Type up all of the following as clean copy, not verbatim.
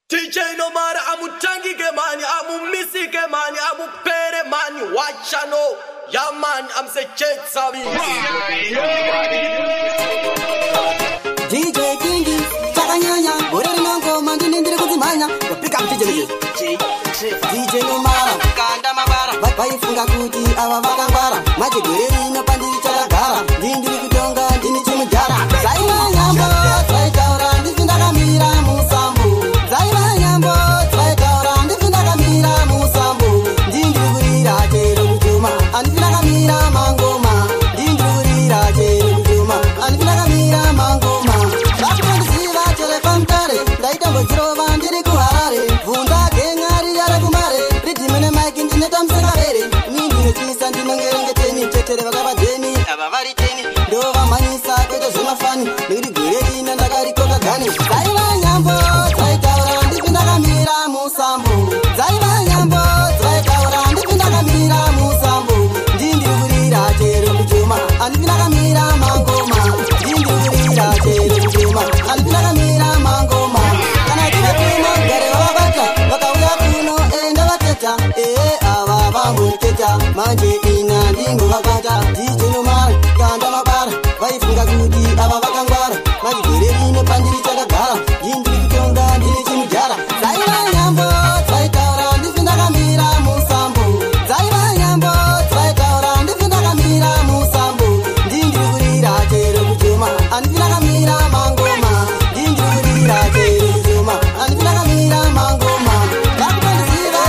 DJ no matter amutangi ke mani, amumisi ke mani, amupere mani, wacha no. Yeah man, I'm say check sabi. DJ Kingi, chakanyanya, boreri nongo, mandini ndiri kuzimanya, kapika DJ DJ no matter, kanda mabara, vaifunga kuti ava vakangwara, maji boreri no pandiri chakagara, ndiri kutonga, ndini chimujara, zaima nyambo, tsaitaura, ndisindakamira musambu, zaima nyambo, tsaitaura, ndisindakamira musambu, ndiri kurira chero kuchuma, andinakamira mangoma, ndiri kurira chero kuchuma, andinakamira mangoma, vakundiziva telepamtare, ndaitambodzirova ndiri kuharare, bvunda gengari yare kumare, ridhimene maiki ndinetamsekavere, nindinochisa ndinongerengeteni, tetere vakavadheni, ava vari teni, ndovamhanyisa kwete zvemafani, nekuti gore rino ndakarikoka gani, dzaiva nyambo, dzaitaura ndipindakamira musambu, dzaiva nyambo, dzaitaura ndipindakamira musambu, ndindiri kurira chero kuchuma, andipindakamira mangoma, ndindiri kurira chero kuchuma, andipindakamira mangoma, kana tive kuno gare vavabata, vakauya kuno enda vateta, ava vamboteta, manje ina ndimbovakata, ndijenomara kanda mabara, vaifunga kuti ava vakangwara, majigore rino pandiri chakagara, ndindiri kutonga ndiri chimujara, dzaiva nyambo, dzaitaura ndisindakamira musambu, dzaiva nyambo, dzaitaura ndisindakamira musambu, ndindiri kurira chero kuchuma, andipindakamira mangoma, ndindiri kurira chero kuchuma, andipindakamira mangoma, vakupandiziva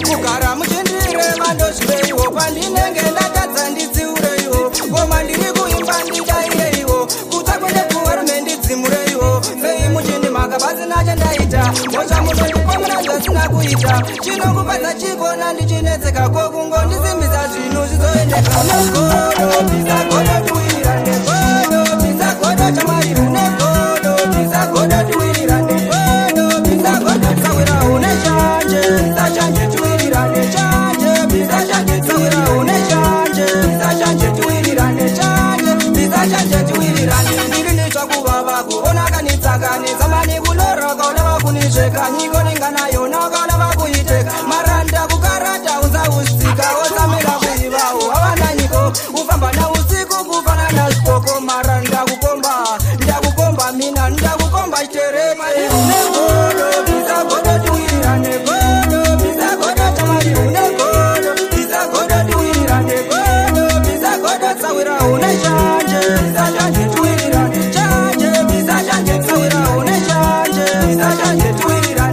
kugara muchendire mandozvireiwo kwandinenge ndatadza ndidziureiwo ngoma ndiri kuimba ndidaireiwo kuta kwende kuvarume ndidzimureiwo sei muchindimhaka pasina chandaita mocha munondipomera zvasina kuita chinokupadza chikona ndichinetseka kokungondisimbisa zvinhu zvizoendeka negodo bisagodo tuwirira negodo bisagodo chamariro negodo bisagodo tuwirira negodo bisagodo tsawira une chanje bisachanje tuwirira nechanje bisachanje tsawira une chanje bisachanje tuwirira nechanje bisachanje tuwirira ndiri nechakuvava kuona kanitsakanitsa mani kuloroka unava kunizveka nyiko ninganayo nakanava kuiteka maranda kukarata unzausika otsamira kuivawo havana nyiko ufamba nausiku kufana nazvitoko maranda kukomba ndakukomba mina ndakukomba chiterema negodo bisagodo tuwirira negodo bisagodo chamariro negodo bisagodo tuwirira negodo bisagodo tsawira une chanje bisachanje tuwirira nechanje bisachanje tsawira une chanje bisachanje tuwirira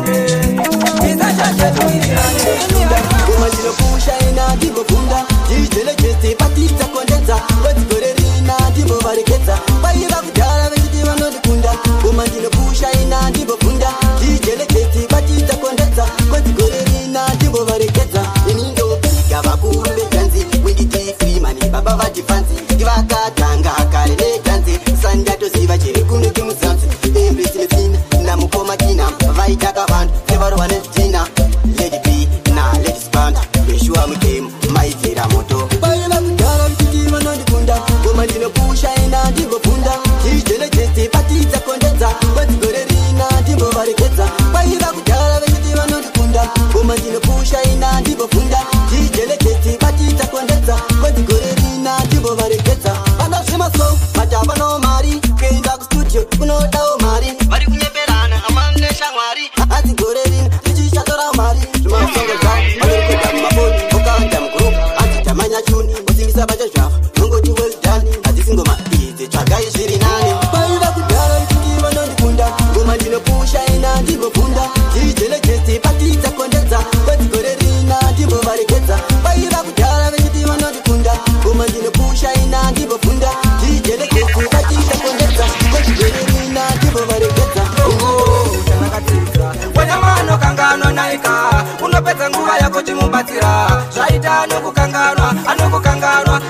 bisachanje tuwirira ngoma ndinopusha ina ndimbofunda, ndizvelekete patidza kondedza, kwedzigore rina ndimbovarekedza, vaiva kudhara vechiti vanondikunda, ngoma ndinopusha ina ndimbofunda, ndizvelekete patidza kondedza, kwedzigore rina ndimbovarekedza, ini ndopiga vakuru vetanzi, winditi freemani baba vatifanzi, ivakatanga kare netanzi, sandatoziva chiri kuno kimuzanzi, embrisinefina namukomakina, vaitaka vanhu sevarova nezitina, lady b na lady spanda, yeshua mukemu maizira moto, vaiva kudhara vechiti vanondikunda, ngoma ndinopusha ina ndimbofunda, ndizvelekete patidza kondedza, kwedzigore rina ndimbovarekedza, vaiva kudhara vechiti vanondikunda, ngoma ndinopusha ina ndimbofunda, ndizvelekete patidza kondedza, kwedzigore rina ndimbovarekedza, vanozvimaso matavano mari, kuenda kustudio kunodawo mari, vari kunyeperana amane shamwari, asi gore rino tichichatora mari, zvimasongo zvavo vanorikuda mumafoni, okawanda mugurupu, asi tamanya chuni, usimbisa vacho zvavo, nongoti well done, hadzisi ngoma idzi tsvagai zviri nani, vaiva kudhara vechiti vanondikunda, ngoma ndinopusha ina ndimbofunda, ndizvelekete patidza kondedza, kwedzigore rina ndimbovarekedza, vaiva kudhara vechiti vanondikunda, ngoma ndinopusha ina ndimbofunda, ndizvelekete patidza kondedza, kwedzigore rina ndimbovarekedza. wenyamano kanganwa naika unopedza nguva yako chimubatsira zvaita anokukanganwa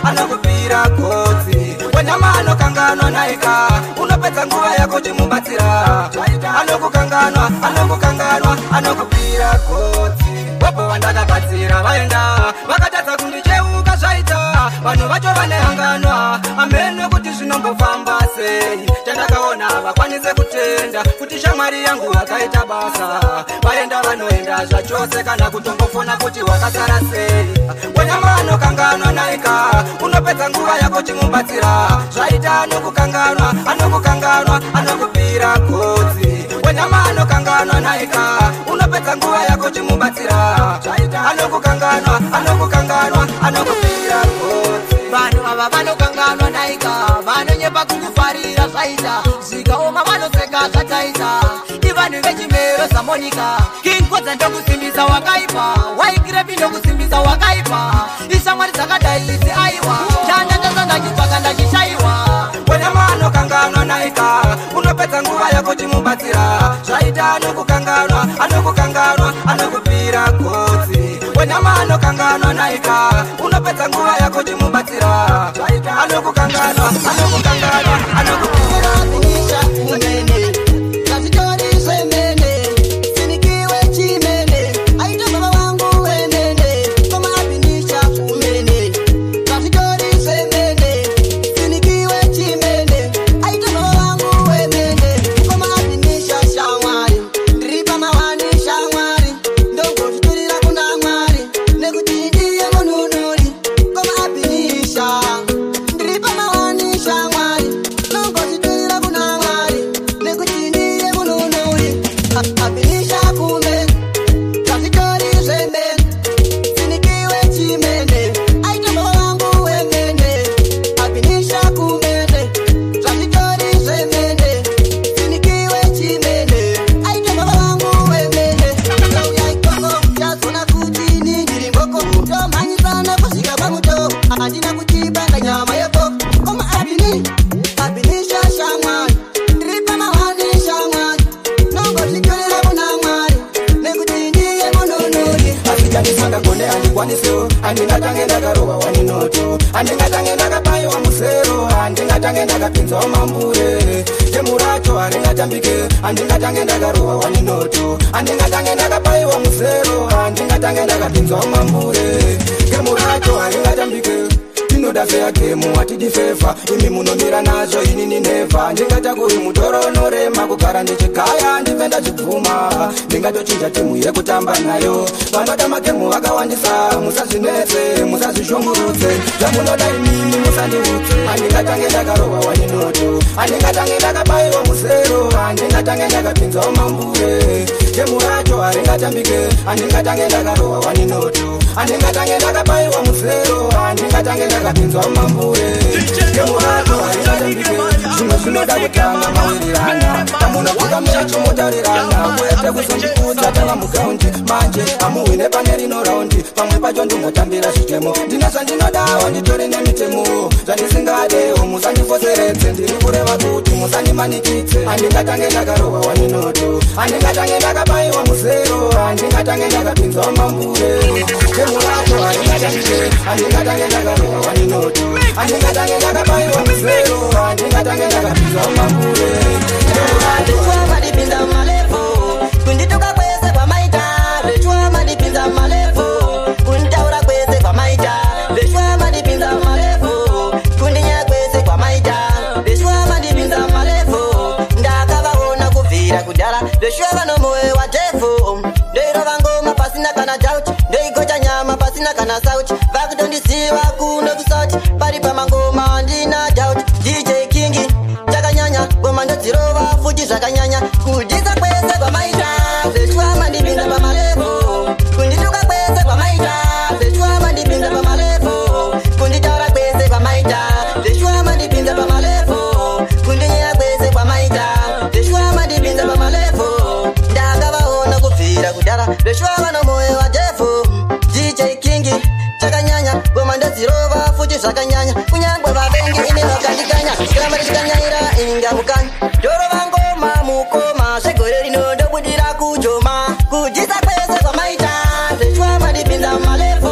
anokupira kotsi wenyamano kanganwa naika unopedza nguva yako chimubatsira anokukanganwa anokupira kotsi wapo vandakabatsira vaenda vakatadza kundicheuka zvaita vanhu vacho vanehanganwa ameno kuti zvinombofamba sei chandakaona vakwanise kutenda kuti shamwari yangu vakaita basa vaenda vanoenda zvachose kana kutombofona kuti wakasara sei wenyama anokanganwa naika unopedza nguva yako chimubatsira zvaita anokukanganwa anokupira gotsi wenyama anokanganwa naika unopedza nguva yako chimubatsira anokukanganwa anokupira gotsi vanhu ava vanokanganwa naika vanonyepa kukufarira zvaita zvikaoma vanoseka zvataita ivanhu vechimero zamonika kinkodza ndokusimbisa wakaipa waikirepi ndokusimbisa wakaipa ishamwari dzakadai idzi aiwa chandatasa ndachitsvaka ndachishaiwa wenyama anokanganwa naika unopedza nguva yako chimubatsira zvaita anokukanganwa anokupira gotsi wenyama anokanganwa naika unopedza nguva yako chimubatsira zvaita anokukanganwa anokupira umene kazitori zvemene sinikiwe chimene aita baba wangu wemene koma apinisha umene kazitori zvemene sinikiwe chimene aita baba wangu wemene koma apinisha shamwari ndiri pamawani shamwari ndongozviturira kuna mwari nekuti ndiye mununuri koma apinisha ndiri pamawani shamwari ndongozviturira kuna mwari nekuti ndiye mununuri apinisha kumene kazitori zvemene sinikiwe chimene aita baba wangu wemene apinisha kumene kazitori zvemene sinikiwe chimene aita baba wangu wemene sauya ikoko yazona kuti nindiri mboko tomhanyisana kusvika pamuto handina kuchipanda nyama yepo koma apinisha shamwari ndiri pamawani shamwari nongozvitorera kuna mwari nekuti ndiye mununuri asichandisangagone handikwanisewo handingatange ndakarohwa waninoto handingatange ndakabayiwa musero handingatange ndakapinzawo mambure temuracho haringatambike handingatange ndakarohwa waninoto handingatange ndakabayiwa musero handingatange ndakapinzawo mambure temuracho haringatambike tinoda feya gemu hatidi fefa imi munomira nazvo inini neva ndingatakuri mutoro unorema kugara ndichigaya ndive ndachibvuma ndingatochinja timu yekutamba nayo vanoda magemu vakawandisa musazvinetse musazvishungurudze zvamunoda imimi musandiudze handingatange ndakarohwa waninoto handingatange ndakabayiwa musero handingatange ndakapinzawo mambure gemu racho haringatambike handingatange ndakarohwa waninoto handingatange ndakabayiwa musero handingatange ndakapinzawo mambure gemu racho haringatambike zvimwe zvinoda kutanga mawirirana pamunofika mecho motarirana kwete kuzondikudza tava mugaundi manje hamuhwine pane rino raundi pamwe pacho ndingotambira zvitemo ndine zvandinodawo nditori nemitemo zvandisingadewo musandifoseredze ndiri kureva kuti musandimanikidze handingatange ndakarohwa waninoto handingatange ndakabayiwa musero handingatange ndakapinzawo mambure gemu racho haringatambike handingatange ndakarohwa waninoto handingatange ndakabayiwa musero handingatange ndakapinzawo mambure Lechwa madipinza malevo kunditoka kwese kwamaita lechwa madipinza malevo kuntaura kwese kwamaita lechwa madipinza malevo kundinya kwese kwamaita lechwa madipinza malevo ndakavaona kubvira kudhara lechwa vanomoyo watefu ndoirova ngoma pasina kana doubt ndoigocha nyama pasina kana sauti vakutondisiva kuno kusauti pari pamangoma ndina doubt DJ Kingi chakanyanya ngoma ndodzirova futi zvakanyanya kudisa kwese kwamaita lechwa mandipinza pamalevo kundituka kwese kwamaita lechwa mandipinza pamalevo kunditaura kwese kwamaita lechwa mandipinza pamalevo kundinyaya kwese kwamaita lechwa mandipinza pamalevo ndakavaona kubvira kudhara lechwa vanomoyo watefu DJ Kingi chakanyanya ngoma ndodzirova futi zvakanyanya kunyangwe vavengi ine vakandikanya kuramba ndichikanyaira ingamukanya ndorova ngoma mukoma zvegore rino ndobudira kujoma kudhisa kwese kwamaita lechwa mandipinza malevo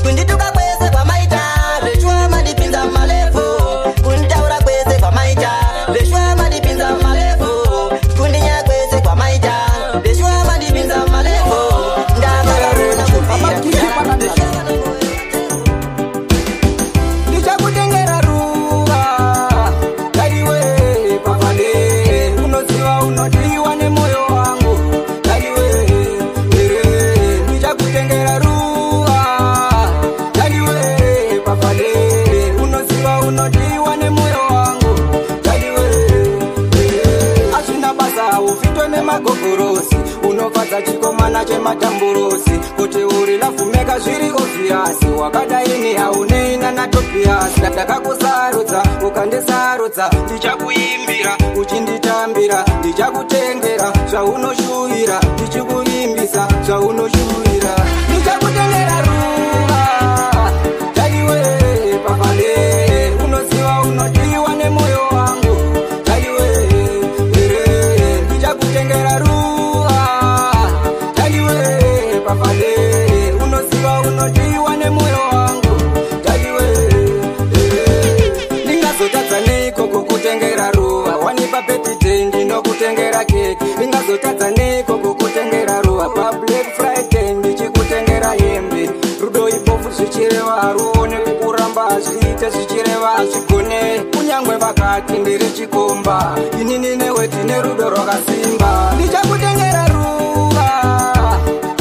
kundituka kwese kwamaita lechwa mandipinza malevo kunditaura kwese kwamaita lechwa mandipinza malevo kundinyaya kwese kwamaita lechwa mandipinza malevo ndakavaona chikomana chematamburusi kuti uri lavhumeka zviri obviyasi wakadaini hauneina natopiyasi ndakakusarudza ukandisarudza ndichakuimbira uchinditambira ndichakutengera zvaunoshuvira ndichikuimbisa zvaunoshuvira ndichakutengera ruva taiwe papale unoziva unodiwa nemoyo wangu taiwe ndichakutengera ruva taiwe papale unoziva unodiwa nemoyo wangu taiwe ndingazotadza neiko kukutengera ruva wanipa birthday ndinokutengera keki ndingazotadza neiko kukutengera ruva pablack friday ndichikutengera hembe rudo ipofu zvichireva haruone kukuramba hazviite zvichireva hazvigone kunyangwe vakati ndiri chikomba inini newe tine rudo rwakasimba ndichakutengera ruva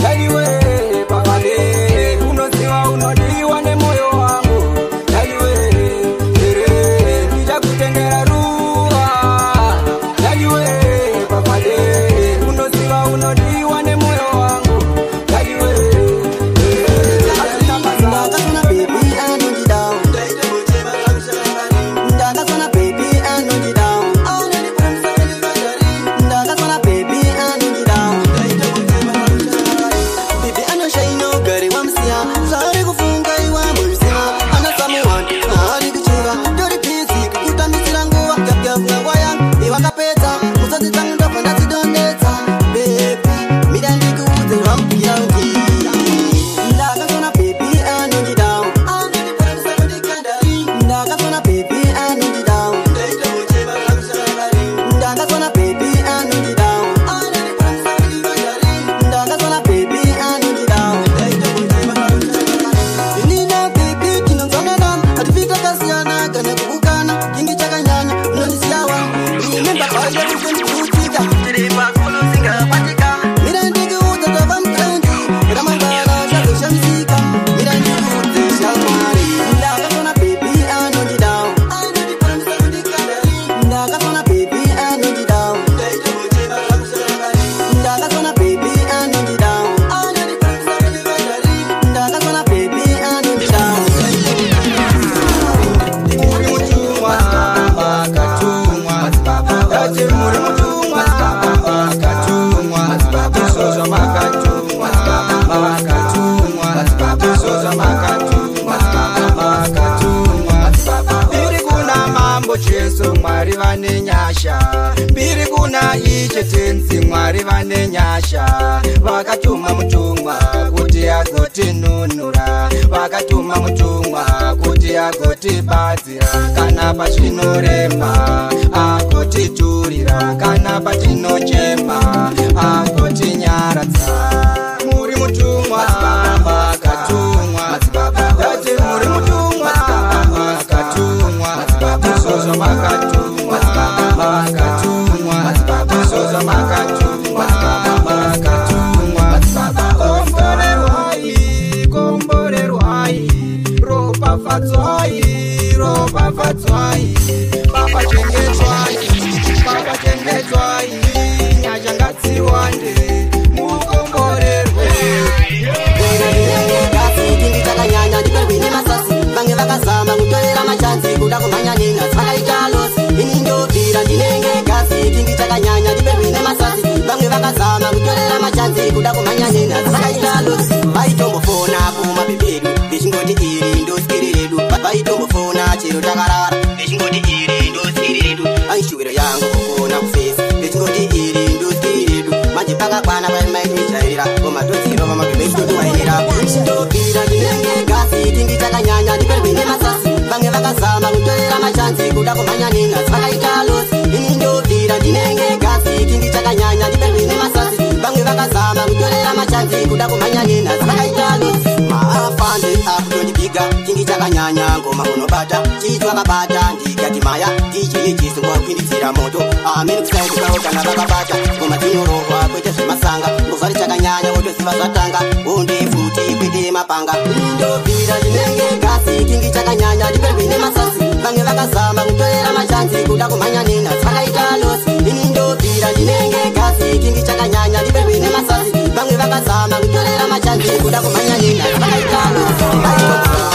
taiwe papale unoziva unodiwa nemoyo wangu taiwe ndichakutengera ruva taiwe papale unoziva unodiwa nemoyo wangu taiwe Ndakasona baby anondi down. Ndakasona baby anondi down. Ndakasona baby anondi down. Baby anoshaina ugare wamsiya zvaari kufunga iwa muziva ana someone haari kuchiva ndori busy kutambisira nguva gavgavunga nguva yangu iwakapedza musodzi dzangu ndobva ndadzidondedza baby mida ndikuudze wamubvira uti ndakasona baby anondi down. Ndakasona baby anondi down. Ndakasona baby anondi down. Ndakasona baby anondi down. Nina baby tinonzwanana hatifika kasiyana kana kubukana kingi chakanyanya unondisiyawa remember pale kuzendikutika tiripakulosingapatika mira ndikuudza tava mutandi ramangwana zvazoshamsika mira ndikuudze shamwari ndakasona baby anondi down. Ndakasona baby anondi down. Ndakasona baby anondi down. Ndakasona baby anondi down. muri mutumwa makatumwa tate muri mutumwa makatumwa izvozvo makatumwa makatumwa izvozvo makatumwa makatumwa mbiri kuna mambo jesu mwari vane nyasha mbiri kuna ishe tenzi mwari vane nyasha vakatuma mutumwa kuti agotinunura vakatuma mutumwa kuti agotibatsira kana pazvinorema agotiturira kana patinochema agotinyaradza muri mutumwa makatumwa tate muri mutumwa makatumwa izvozvo makatumwa makatumwa izvozvo makatumwa makatumwa komborerwai komborerwai ropafadzwai ropafadzwai papachengetwai papachengetwai nyasha ngadziwande mukomborerwe Kingi chakanyanya ndiperwi nemasasi vange vakazama kutorera machanzi kuda kumhanya nina zvakaita losi ini ndobvira ndinenge gasi kingi chakanyanya ndiperwi nemasasi vange vakazama kutorera machanzi kuda kumhanya nina zvakaita losi vaitombofona kumabhebedu vechingoti iri ndoskiri redu vaitombofona chero takarara vechingoti iri ndoskiri redu aishuviro yangu kukona kufesi vechingoti iri ndoskiri redu manje pakakwana paimaijairira komatodziro vamabhebesitotowairira ndobvira ndinenge gasi kingi chakanyanya ndiperwi nemasasi vange vakazama kutorera machanzi kuda kumhanya nina zvakaita losi ini ndobvira ndinenge gasi kingi chakanyanya ndiperwi nemasasi vange vakazama kutorera machanzi kuda kumhanya nina zvakaita losi maafande akutondibhiga kingi chakanyanya ngoma unobata chichi wakabata ndikati maya ndichiyejesu ngwakwindidzira moto amene kusaikukawo kana vakabata ngoma dzinyorohwa kwete zvemasanga ngozvari chakanyanya wotoziva zvatanga ondefuti kwete mapanga ndobvira ndinenge gasi kingi chakanyanya ndiperwi nemasasi vange vakazama kutorera machanzi kuda kumhanya nina zvakaita losi ini ndobvira ndinenge gasi kingi chakanyanya ndiperwi nemasasi vange vakazama kunyorera machanzi kuda kumhanya nina vakaitano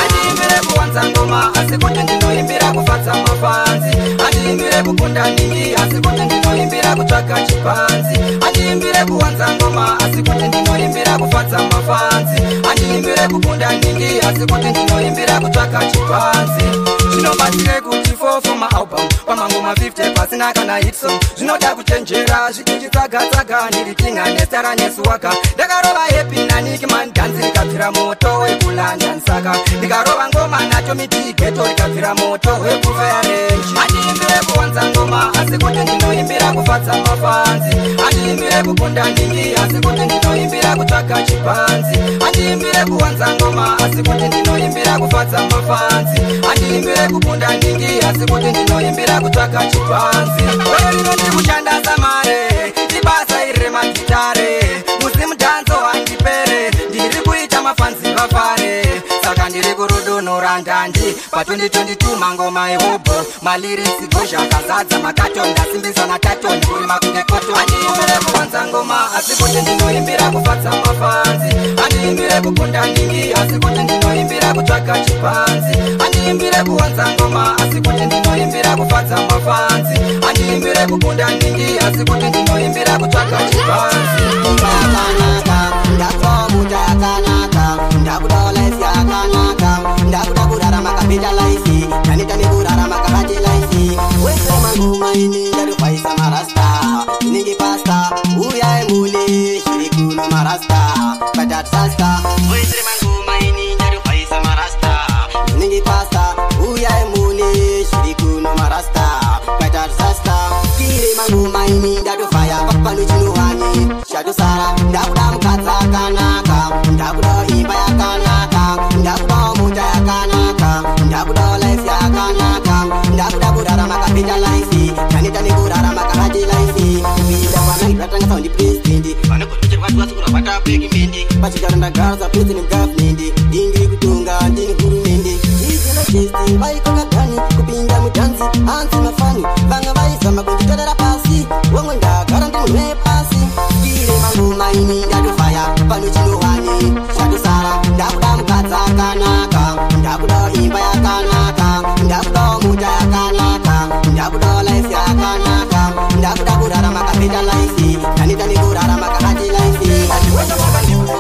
andiimbire kuwanza ngoma asi kuti ndinoimbira kufadza mafanzi andiimbire kukunda ningi asi kuti ndinoimbira kutsvaga chipanzi andiimbire kuwanza ngoma asi kuti ndinoimbira kufadza mafanzi andiimbire kukunda ningi asi kuti ndinoimbira kutsvaga chipanzi zvinobatsire kuti 4 for maalbum pamangoma 50 pasina kana hit song zvinoda kuchenjera zvichichitsagatsaga ndiritinga nestara nesuwaka ndakarova hepi naniki mandhanzi rikabvira moto wekulanda saka ndikarova ngoma nacho mitigeto rikabvira moto wekuvearenji andiimbire kuwanza ngoma asi kuti ndinoimbira kufadza mafanzi andiimbire kukunda ningi asi kuti ndinoimbira kutsvaga chipanzi andiimbire kuwanza ngoma asi kuti ndinoimbira kufadza mafanzi andiimbire kukunda ningi asi kuti ndinoimbira kutsvaga chipanzi oyo rinoti kushanda samare ibasa iri remagitare muzimu dhanzo handipere ndiri kuita mafanzi vafare saka ndiri kuruduno randandi pa2022 mangoma ehobo malirisi gozha akazadza makatoni ndasimbisa nakatoni kurima kunge koto andiimbire kuwanza ngoma asi kuti ndinoimbira kufadza mafanzi andiimbire kukunda ningi asi kuti ndinoimbira kutsvaga chipanzi andiimbire kuwanza ngoma asi kuti ndinoimbira kufadza mafanzi andiimbire kukunda ningi asi kuti ndinoimbira kutsvaga chipanzi yakanaka ndakomuta yakanaka ndakuda life yakanaka ndakuda kurarama kapita life kanitani kurarama kakati life wese mangoma ini ndarikwaisa marasta inenge pasta uya emune shiri kuno marasta patatsasta wese mangoma ini ndarikwaisa marasta inenge pasta uya emune shiri kuno marasta patatsasta kire mangoma ini ndatofaya pano chinohani chatosara ndakuda mukadzi akanaka ndakuda imba yakanaka ndakuda mota yakanaka ndakuda life yakanaka ndakuda kurarama kapita life kanitani kurarama kakati life kuita kwanairatanga saundi president vanokotocherwatiwasukura vatapekimende pachigaro ndagaraza president government ndingiri kutonga ndini hurumende izelogesti vaikakadhani kupinda mutanzi hanzi mafani vamwe vaizama kunditorera pasi wamwe ndagara ndimunwe pasi kire mangoma ini ndatofaya pano chinohani chatosara ndakuda mukadzi akanaka ndakuda imba yakanaka ndakuda mota yakanaka ndakuda life yakanaka ndakuda kurarama kapita life kanitani kurarama kakati life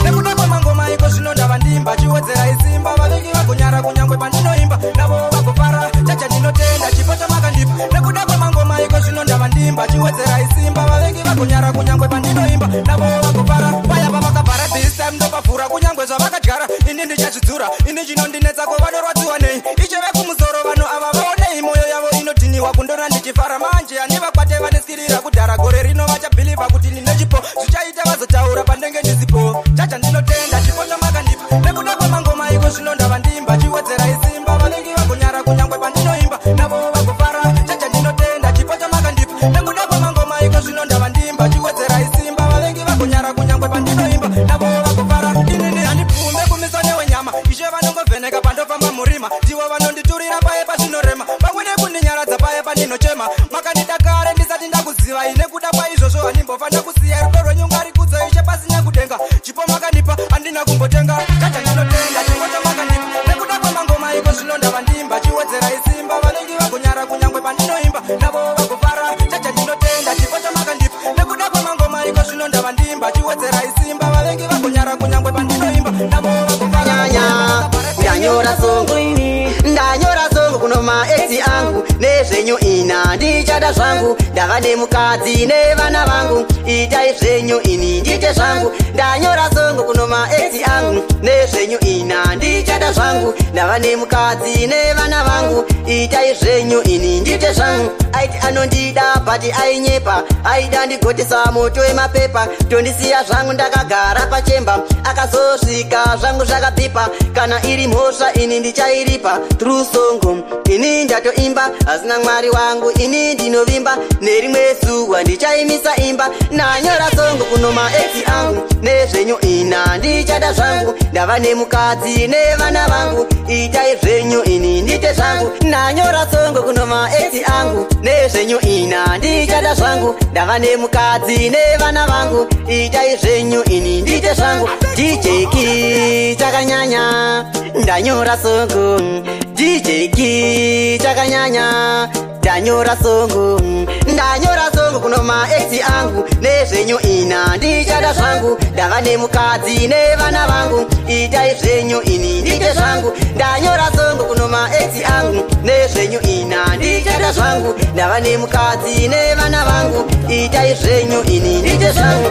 nekuda kwemangoma iko zvino ndava ndimba chiwedzera isimba vavengi vagonyara kunyangwe pandinoimba navo vagofara chacha ndinotenda chipo chamakandipa nekuda kwemangoma iko zvino ndava ndimba chiwedzera isimba vavengi vagonyara kunyangwe pandinoimba navo vagofara vaya vavakabhara this time ndopavhura kunyangwe zvavakadyara ini ndichazvidzura ini chinondinetsa vanorwadziwa nei icheve kumusoro vanhu ava vaonei mwoyo yavo inodhiniwa kundona ndichifara manje handivakwate vaneskirira kudhara gore rino vachabhilivha kuti ndine chipo zvichaita vazotaura pandenge ndisipo chacha ndinotenda chipo chamakandipa nekuda kwemangoma iko zvino ndava ndimba chiwedzera isimba vanenge vagonyara kunyangwe pandinoimba navo vagofara chacha ndinotenda chipo chamakandipa nekuda kwemangoma iko zvino ndava ndimba chiwedzera isimba vanenge vagonyara kunyangwe pandinoimba navo vagofara inini handipfume kumisane wenyama ishe vanongovheneka pandofamba murima ndivo vanonditurira paye pazvinorema pamwe nekundinyaradza paye pandinochema makandidakare ndisati ndakuziva ine kuda kwaizvozvo handimbofana kusiya rudo rwenyu ngarikudza ishe pasina kudenga chipo makandipa handina kumbotenga chacha ndinotenda chipo chamakanipa nekuda kwemangoma iko zvino ndava ndimba chiwedzera isimba vanenge vagonyara kunyangwe pandinoimba navo vagofara chacha ndinotenda chipo chamakandipa nekuda kwemangoma iko zvino ndava ndimba chiwedzera isimba vanenge vagonyara kunyangwe pandinoimba navo vagofara ndanyora songo ini ndanyora songo kuno maexi angu nezvenyu ina ndichada zvangu ndava nemukadzi nevana vangu itai zvenyu ini ndiite zvangu ndanyora songo kuno maexi angu nezvenyu ina ndichada zvangu ndava nemukadzi nevana vangu itai zvenyu ini ndiite zvangu aiti anondida bhati ainyepa aida ndigotesa moto wemapepa tondisiya zvangu ndakagara pachemba akazosvika zvangu zvakapipa kana iri mhosva ini ndichairipa true songo ini ndatoimba hazina mwari wangu ini ndinovimba nerimwe zuwa ndichaimisa imba nanyora songo kuno maexi angu nezvenyu ina ndichada ndichada zvangu ndava nemukadzi nevana vangu itai zvenyu ini ndite zvangu nanyora songo kuno maexi angu nezvenyu ina ndichada zvangu ndava nemukadzi nevana vangu itai zvenyu ini ndite zvangu dijeki chakanyanya ndanyora songo dijeki chakanyanya ndanyora songo kuno maexi angu nezvenyu ina ndichada zvangu ndava nemukadzi nevana vangu itai zvenyu ini ndite zvangu ndanyora songo kuno maexi angu nezvenyu ina ndichada zvangu ndava nemukadzi nevana vangu itai zvenyu ini ndite zvangu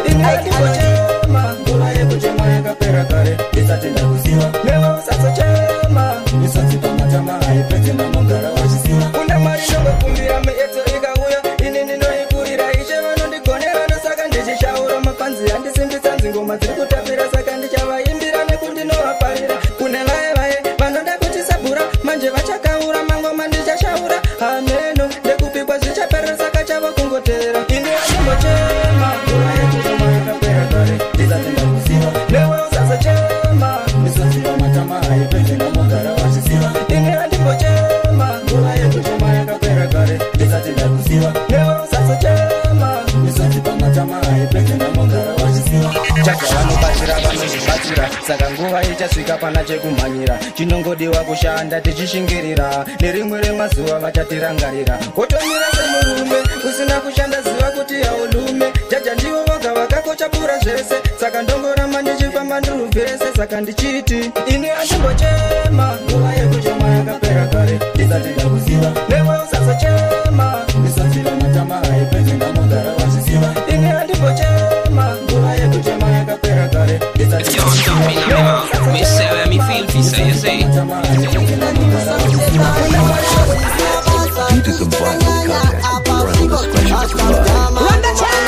nguva yekuchema yakapera kare isatenda kuziva newe usazochema misodzi pamatama haipedzi namugara wachisiva una mari ndokukumbira meedzo ikauya ini ndinoipurira ishe vanondigonera ndosaka ndichishaura mapanzi handisimbisa nzingoma dziri kutapira saka ndichavaimbira nekundinovaparira kune vaye vanoda kuti sabhura manje vachakaura mangoma ndichashaura hameno ndekupikwa zvichaperera saka chava kungoteera ini handimbochema nguva yekuchema yakapera kare ndisatenda kuziva newe usazochema misodzi pamatama haipedzi namugara wachisiva ini handimbochema nguva yekuchema yakapera kare ndisatenda kuziva newe usazochema misodzi pamatama haipedzi namugara wachisiva chazvavanobatira vanozvibatira saka nguva ichasvika pana chekumhanyira chinongodiwa kushanda tichishingirira nerimwe remazuva vachatirangarira wotomira semurume usina kushanda ziva kuti haulume jaja ndivo voga vakakochapura zvese saka ndongoramba ndichifamba ndirubvese saka ndichiti ini handimbochema nguva yekuchema yakapera kare ndisatenda kuziva newe usazochema misodzi pamatama haipedzi namugara wachisiva ini handimbochema nguva yekuchema yakapera kare Yo, I'm jumping on my mouth. Me say where me feel, fi say you say. Due to some violent contact, parental discretion is advised. Run the channel!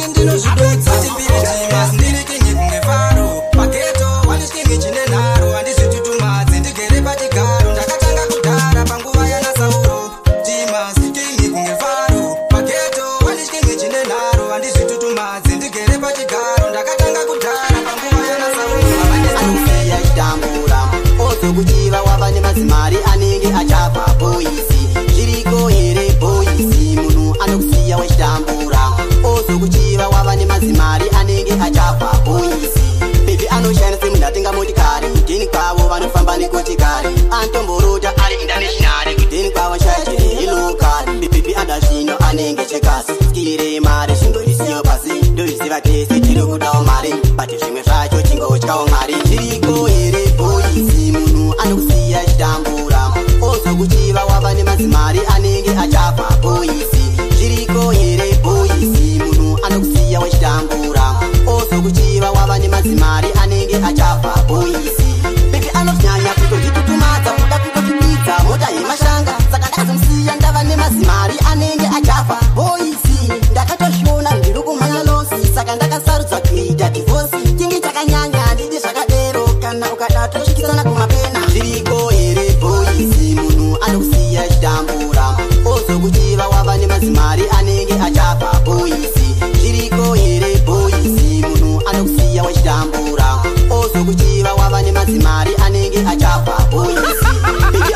ndinozvidutsa chipiri chima ndiri kinyi kunge faro pageto wandishingi chine wachitambura ozokuchiva wava nemazimari anenge achafa boisi zviriko here boisi munhu anokusiya wachitambura ozokuchiva wava nemazimari anenge achafa boisi bebi anoshanda semunhu atenga motikari kudheni kwavo vanofamba nekotikari antomborota ari internationari kudheni kwavo shachiri ilokari bebi andazvino anenge chekasi skiri mari zvindorisiyo pasi ndozviziva tese tiri kudawo mari but zvimwe zvacho chingotyawo mari zviriko here boisi munhu anokusiya chitambura ozokuchiva wava nemazimari anenge achafa boisi zviriko here boisi munhu anokusiya wachitambura ozokuchiva wava nemazimari anenge achafa boisi bebi anozonyanya kutozvitutumadza kuda kutozvipidza mota yemashanga saka ndazomsiya ndava nemazimari anenge achafa boisi ndakatozviona ndiri kumhanya losi saka ndakasarudza kuita divosi tingi takanyanya ndidi zvakadero kana ukada tosvikisana kumapena zviriko here boisi munhu anokusiya chitambura ozokuchiva wava nemazimari anenge achafa boisi zviriko here boisi munhu anokusiya wachitambura ozokuchiva wava nemazimari anenge achafa boisi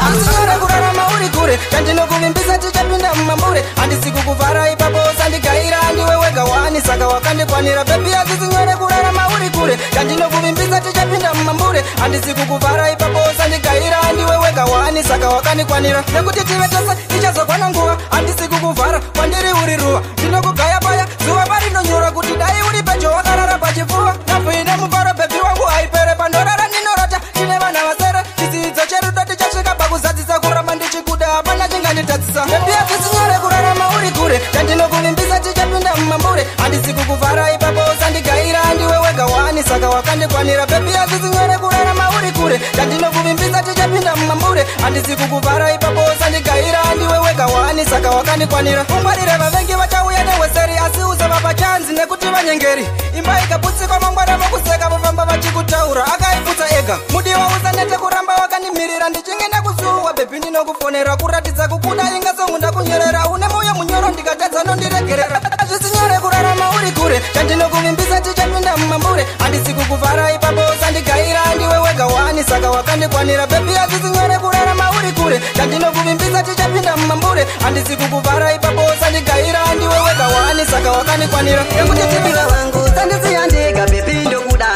Andisara kurarama uri kure kandinokuvimbisa tichapinda mumambure handisi kukuvhara ipapo usandigaira handiwe wega wani saka wakandikwanira bebi hazisinyore kurarama uri kure kandinokuvimbisa tichapinda mumambure handisi kukuvhara ipapo usandigaira handiwe wega wani saka wakandikwanira nekuti tive tose ichazokwana nguva handisi kukuvhara kwandiri uri ruva ndinokugaya paya zuva parinonyura kuti dai uri pecho wakarara pachipfuva nabvuine mufaro bebi wangu haipere pandorara ndinorota tine vana vasere chidzidzo cherudo tichasvika pakuzadzisa kuramba ndichikuda hapana chinganditadzisa bebi hazisinyore kurarama uri kure kandinokuvimbisa tichapinda mumambure handisi kukuvhara ipapo usandigaira handiwe wega wani saka wakandikwanira bebi hazisinyore kurarama uri kure kandinokuvimbisa tichapinda mumambure handisi kukuvhara ipapo usandigaira handiwe wega wani saka wakandikwanira ungwarire vavengi vachauya neweseri asi usava pachanzi nekuti vanyengeri imba ikaputsikwa mangwara vokuseka vofamba vachikutaura akaiputsa ega mudiwa usanete kuramba wakandimirira ndichinge ndakusuwa bebi ndinokufonera kuratidza kukuda ingasongu ndakunyerera une moyo munyoro ndikatadza nondiregerera hazvisinyore kurarama uri kure kandinokuvimbisa tichapinda mumambure handisi kukuvhara ipapo usandigaira handiwe wega wani saka wakandikwanira bebi hazvisinyore kurarama uri kure kandinokuvimbisa tichapinda mumambure handisi kukuvhara ipapo usandigaira handiwe wega wani saka wakandikwanira nekuti mudiwa wangu sandisiya ndega bebi ndokuda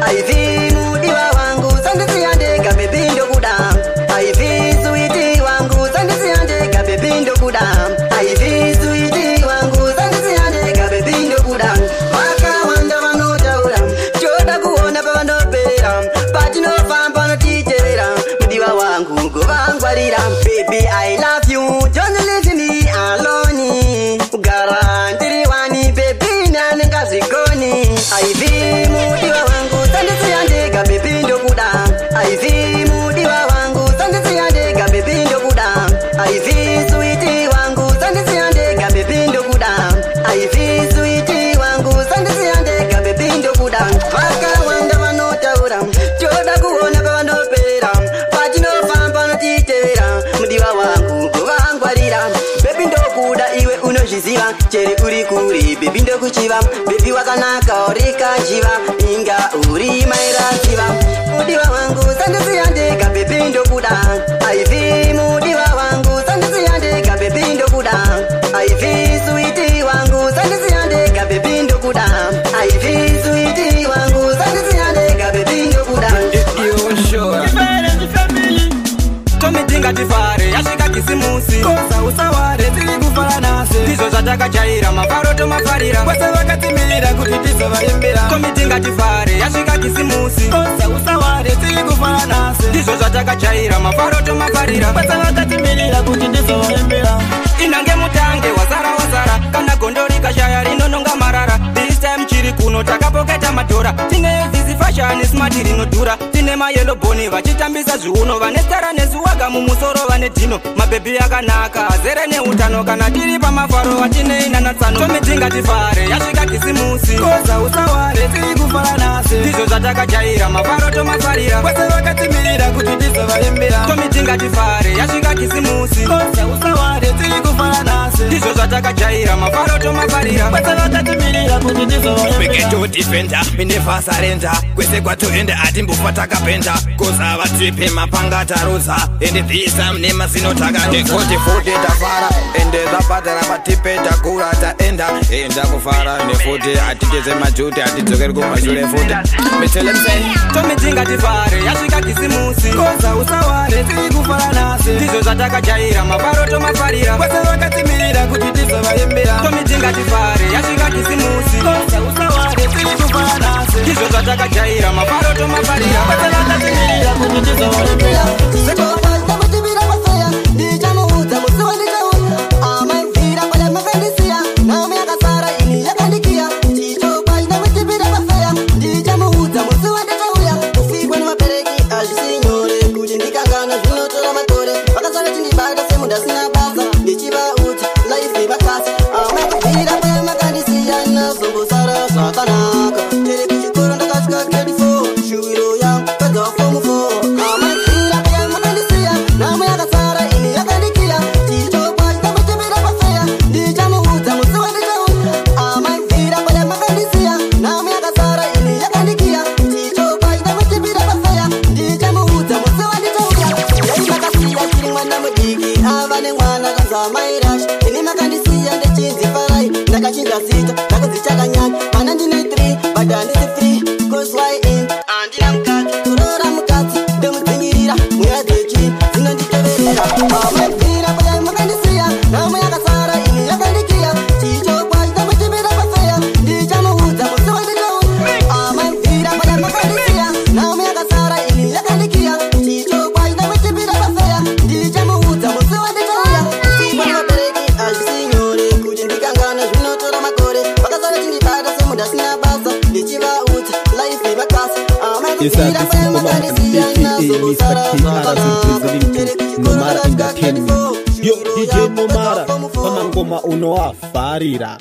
aivi mudiwa wangu sandisiya ndega bebi ndokuda aivi suiti wangu sandisiya ndega bebi ndokuda aivi suiti wangu sandisiya ndega bebi ndokuda vakawanda vanotaura choda kuona pavanopera patinofamba notiteera mudiwa wangu ngovangwarira baby I love you don't leave me alone kugara ndiri wani baby nanengazikoni aivi mudiwa wangu sandisiya ndega bebi ndokuda aivi mudiwa wangu sandisiya ndega bebi ndokuda aivi suiti wangu sandisiya ndega bebi ndokuda aivi suiti wangu sandisiya ndega bebi ndokuda vakawanda vanotaura toda kuona pavanopera patinofamba notiteera mudiwa wangu govangwarira bebi ndokuda iwe unozviziva cheri uri kuri bebi ndokuchiva bebi wakanaka urikachiva inga uri mairaziva mudiwa wangu sandisiya ndega bebi ndokuda aivi mudiwa wangu sandisiya ndega bebi ndokuda aivi suiti wangu sandisiya ndega bebi ndokuda aivi suiti wangu sandisiya ndega bebi ndokuda tomitingatifare yasvika kisimusi kosa usaware tiri kufara nase ndizvo zvatakajaira mafaro tomafarira kwese vakatimirira kuti tizovaimbira tomitingatifare yasvika kisimusi kosa usaware tiri kufara nase ndizvo zvatakajaira mafaro tomafarira kwese vakatimirira kuti tizovaimbira inange mutange wazara kana gondo rikashaya rinononga marara this time chiri kuno takapoketa madhora tine visi fashion smart rinodhura tine mayelo boni vachitambisa zviuno vane stara neziwaga mumusoro vane dhino mabebi akanaka azere neutano kana tiri pamafaro vatineina natsano tomitingatifare yasvika kisimusi koza usaware tiri kufara nase ndizvo zvatakajaira mafaro tomafarira kwese vakatimirira yakatimirira kuti tizovaimbira tomitinga tifare yasvika kisimusi kose usaware tiri kufara nasi ndizvo zvatakajaira mafaro tomafarira kwese vakatimirira kuti tizovaimbira minefasarenda kwese kwatoenda atimbofa takapenda koza vatipe mapanga taruza ende visa nemazino takandekoti futi tafara ende zapatara patipe takura taenda enda kufara nefuti aticheze majuti atidzokeri kumashure futi mitelemsei tomitinga tifare yasvika kisimusi koza usaware tiri kufara nasi ndizvo zvatakajaira mafaro tomafarira kwese vakatimirira kuti tizovaimbira tomitinga tifare yasvika kisimusi koza usaware tiri kufara nasi ndizvo zvatakajaira mafaro tomafarira kwese vakatimirira kuti tizovaimbira Yo, DJ Nomara, pamangoma unoafarira.